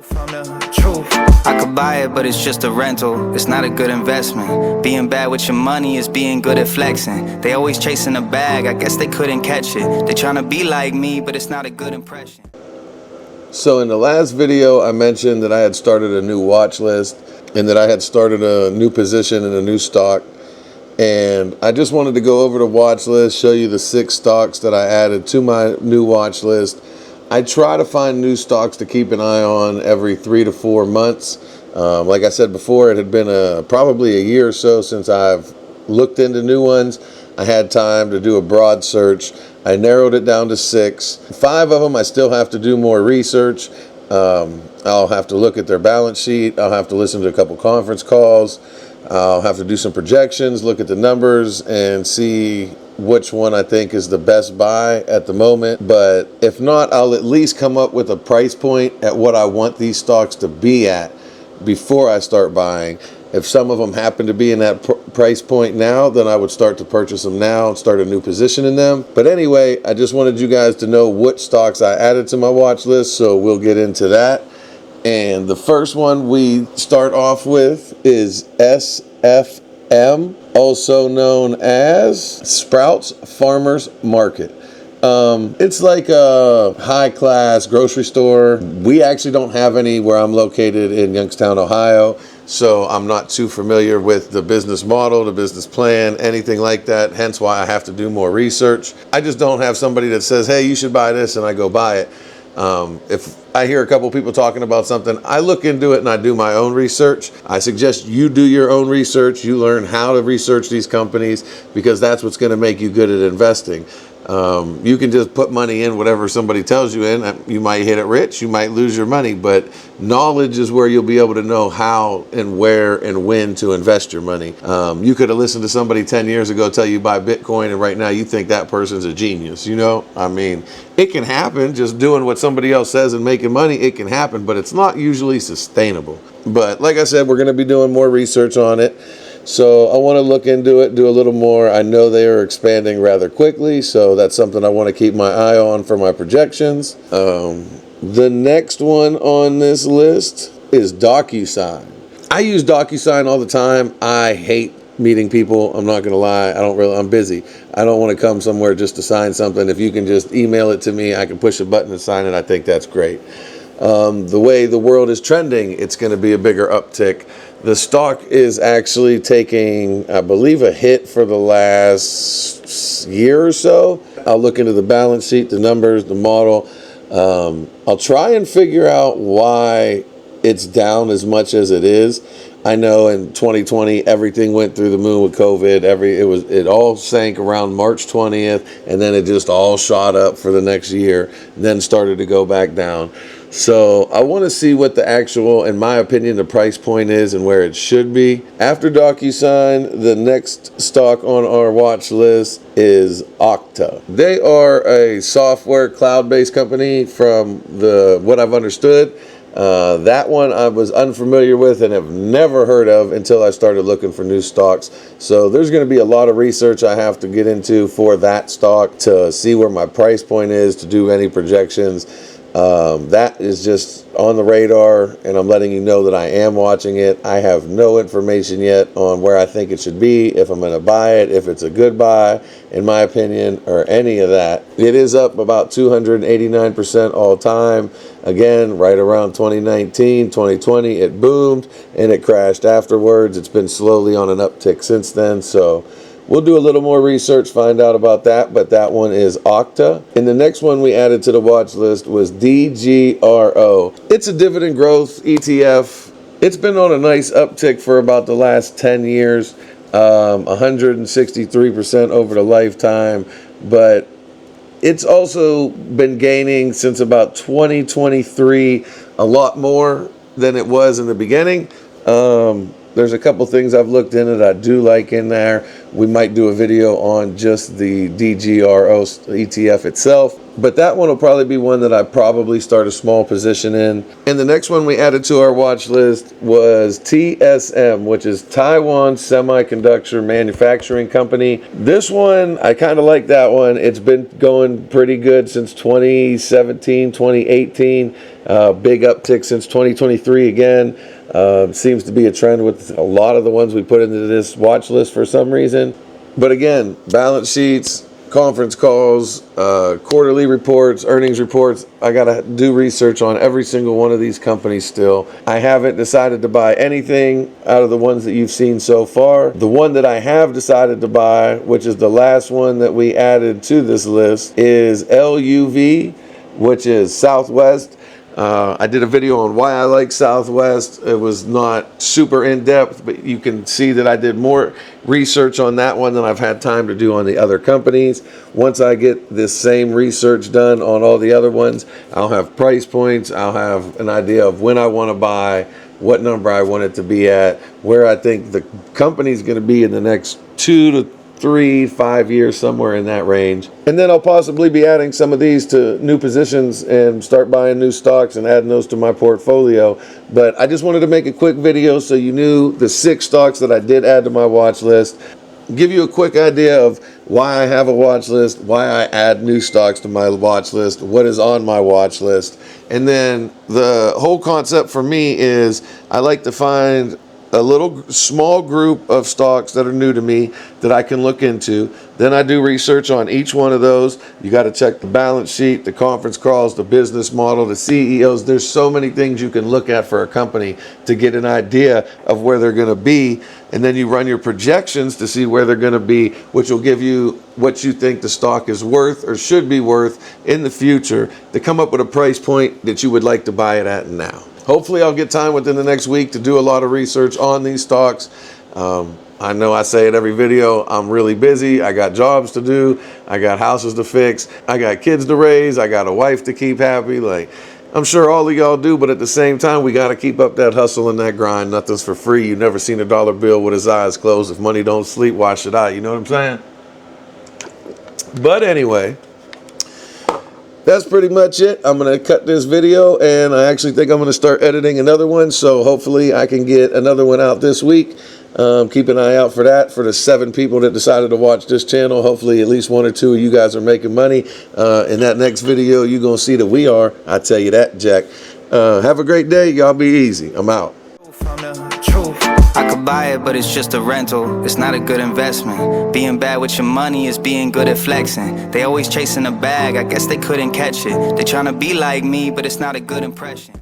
From the truth, I could buy it, but it's just a rental. It's not a good investment. Being bad with your money is being good at flexing. They always chasing a bag, I guess they couldn't catch it. They trying to be like me, but it's not a good impression. So in the last video, I mentioned that I had started a new watch list and that I had started a new position in a new stock. And I just wanted to go over the watch list, show you the 6 stocks that I added to my new watch list. I try to find new stocks to keep an eye on every 3 to 4 months. Like I said before, it had been probably a year or so since I've looked into new ones. I had time to do a broad search. I narrowed it down to 6. 5 of them I still have to do more research. I'll have to look at their balance sheet. I'll have to listen to a couple conference calls. I'll have to do some projections, look at the numbers, and see which one I think is the best buy at the moment. But if not, I'll at least come up with a price point at what I want these stocks to be at before I start buying. If some of them happen to be in that price point now, then I would start to purchase them now and start a new position in them. But anyway, I just wanted you guys to know what stocks I added to my watch list, so we'll get into that. And the first one we start off with is SFM, also known as Sprouts Farmers Market. It's like a high-class grocery store. We actually don't have any where I'm located in Youngstown, Ohio, so I'm not too familiar with the business model, the business plan, anything like that, hence why I have to do more research. I just don't have somebody that says, hey, you should buy this, and I go buy it. If I hear a couple people talking about something, I look into it and I do my own research. I suggest you do your own research. You learn how to research these companies, because that's what's going to make you good at investing. You can just put money in whatever somebody tells you in. You might hit it rich, you might lose your money, but knowledge is where you'll be able to know how and where and when to invest your money. You could have listened to somebody 10 years ago tell you buy Bitcoin, and right now you think that person's a genius. You know, I mean, it can happen. Just doing what somebody else says and making money, it can happen, but it's not usually sustainable. But like I said, we're going to be doing more research on it. So I want to look into it, do a little more. I know they are expanding rather quickly, so that's something I want to keep my eye on for my projections. The next one on this list is DocuSign. I use DocuSign all the time. I hate meeting people. I'm not going to lie. I'm busy. I don't want to come somewhere just to sign something. If you can just email it to me, I can push a button and sign it. I think that's great. The way the world is trending, it's going to be a bigger uptick. The stock is actually taking, I believe, a hit for the last year or so. I'll look into the balance sheet, the numbers, the model. I'll try and figure out why it's down as much as it is. I know in 2020 everything went through the moon with COVID. It all sank around March 20th, and then it just all shot up for the next year, and then started to go back down. So I want to see what the actual, in my opinion, the price point is and where it should be. After DocuSign, the next stock on our watch list is Okta. They are a software cloud-based company from what I've understood. That one I was unfamiliar with and have never heard of until I started looking for new stocks. So there's going to be a lot of research I have to get into for that stock to see where my price point is, to do any projections. That is just on the radar, and I'm letting you know that I am watching it. I have no information yet on where I think it should be, if I'm going to buy it, if it's a good buy, in my opinion, or any of that. It is up about 289% all time. Again, right around 2019, 2020, it boomed and it crashed afterwards. It's been slowly on an uptick since then, so we'll do a little more research, find out about that, but that one is Okta. And the next one we added to the watch list was DGRO. It's a dividend growth ETF. It's been on a nice uptick for about the last 10 years, 163% over the lifetime, but it's also been gaining since about 2023, a lot more than it was in the beginning. There's a couple things I've looked in that I do like in there. We might do a video on just the DGRO ETF itself, but that one will probably be one that I probably start a small position in. And the next one we added to our watch list was TSM, which is Taiwan Semiconductor Manufacturing Company. This one, I kind of like that one. It's been going pretty good since 2017, 2018. Big uptick since 2023 again. Seems to be a trend with a lot of the ones we put into this watch list for some reason. But again, balance sheets, conference calls, quarterly reports, earnings reports. I gotta do research on every single one of these companies still. I haven't decided to buy anything out of the ones that you've seen so far. The one that I have decided to buy, which is the last one that we added to this list, is LUV, which is Southwest. I did a video on why I like Southwest. It was not super in-depth, but you can see that I did more research on that one than I've had time to do on the other companies. Once I get this same research done on all the other ones, I'll have price points, I'll have an idea of when I want to buy, what number I want it to be at, where I think the company's going to be in the next 2 to 3, 5 years, somewhere in that range. And then I'll possibly be adding some of these to new positions and start buying new stocks and adding those to my portfolio. But I just wanted to make a quick video so you knew the 6 stocks that I did add to my watch list. Give you a quick idea of why I have a watch list, why I add new stocks to my watch list, what is on my watch list. And then the whole concept for me is I like to find a little small group of stocks that are new to me that I can look into. Then I do research on each one of those. You got to check the balance sheet, the conference calls, the business model, the CEOs. There's so many things you can look at for a company to get an idea of where they're going to be. And then you run your projections to see where they're going to be, which will give you what you think the stock is worth or should be worth in the future to come up with a price point that you would like to buy it at now. Hopefully I'll get time within the next week to do a lot of research on these stocks. I know I say it every video, I'm really busy. I got jobs to do. I got houses to fix. I got kids to raise. I got a wife to keep happy. Like, I'm sure all of y'all do, but at the same time, we got to keep up that hustle and that grind. Nothing's for free. You never seen a dollar bill with his eyes closed. If money don't sleep, why should I? You know what I'm saying? But anyway, that's pretty much it. I'm going to cut this video, and I actually think I'm going to start editing another one, so hopefully I can get another one out this week. Keep an eye out for that. For the 7 people that decided to watch this channel, hopefully at least 1 or 2 of you guys are making money. In that next video, you're going to see that we are. I tell you that, Jack. Have a great day. Y'all be easy. I'm out. I could buy it, but it's just a rental. It's not a good investment. Being bad with your money is being good at flexing. They always chasing a bag, I guess they couldn't catch it. They tryna be like me, but it's not a good impression.